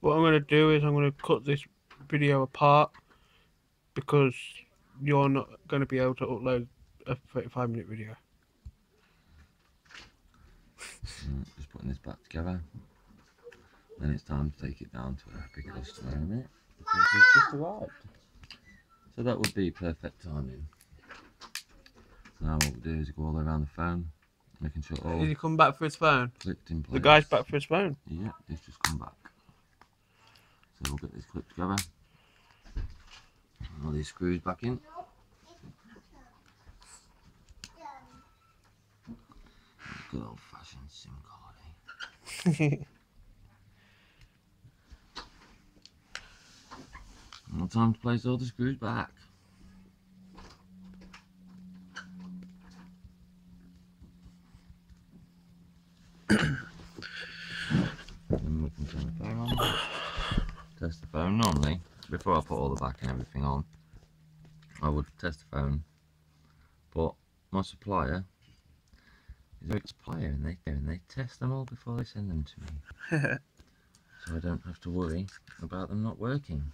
What I'm going to do is I'm going to cut this video apart because you're not going to be able to upload a 35-minute video. Just putting this back together. Then it's time to take it down to a happy customer, isn't it? Because he's just arrived. So that would be perfect timing. Now what we'll do is go all around the phone, making sure all Did he come back for his phone? clicked in place. The guy's back for his phone. Yeah, he's just come back. So we'll get this clip together. All these screws back in. Good old fashioned SIM card, eh? Now time to place all the screws back. Then we can turn the phone on. Test the phone. Normally, before I put all the back and everything on, I would test the phone. But my supplier is a big supplier, and they test them all before they send them to me. So I don't have to worry about them not working.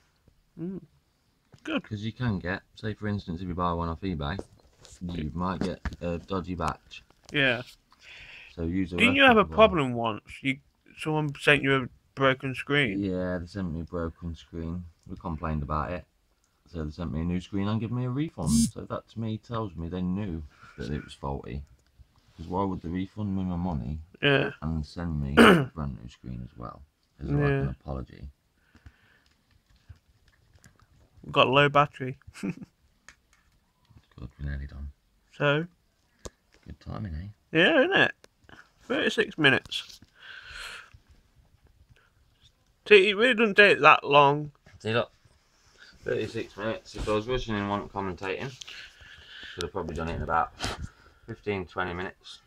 Good. Because you can get, say for instance, if you buy one off eBay, you might get a dodgy batch. Yeah. So use a Didn't you have a reputable- problem once? Someone sent you a broken screen. Yeah, they sent me a broken screen. We complained about it. So they sent me a new screen and give me a refund. So that to me tells me they knew that it was faulty. Because why would they refund me my money and send me a brand new screen as well? As like an apology. We've got low battery. Good, we're nearly done. So? Good timing, eh? Yeah, isn't it? 36 minutes. See, it really doesn't take that long. See, look. 36 minutes. If I was rushing and wasn't commentating, should have probably done it in about 15-20 minutes.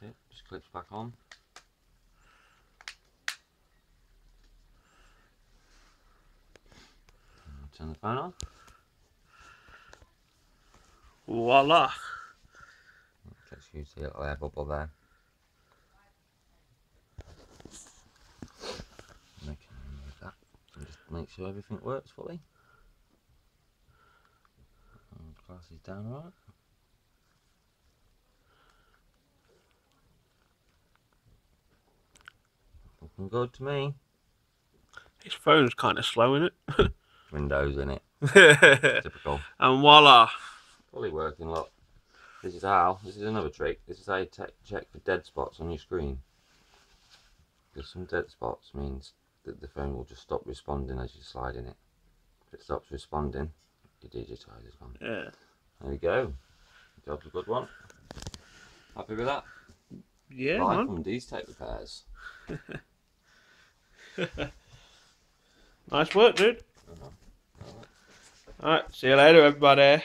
That's it. Just clips back on. Turn the phone on. Voila. Let's use the little air bubble there. I can remove that and just make sure everything works fully. And the glass is down right. Looking good to me. His phone's kind of slow, isn't it? Windows in it. Typical. And voila. Fully working, look. This is another trick. This is how you check for dead spots on your screen. Because some dead spots means that the phone will just stop responding as you slide in it. If it stops responding, your digitizer's gone. Yeah. There we go. Job's a good one. Happy with that? Yeah, Live man. from these tape repairs. Nice work, dude. Alright, see you later, everybody.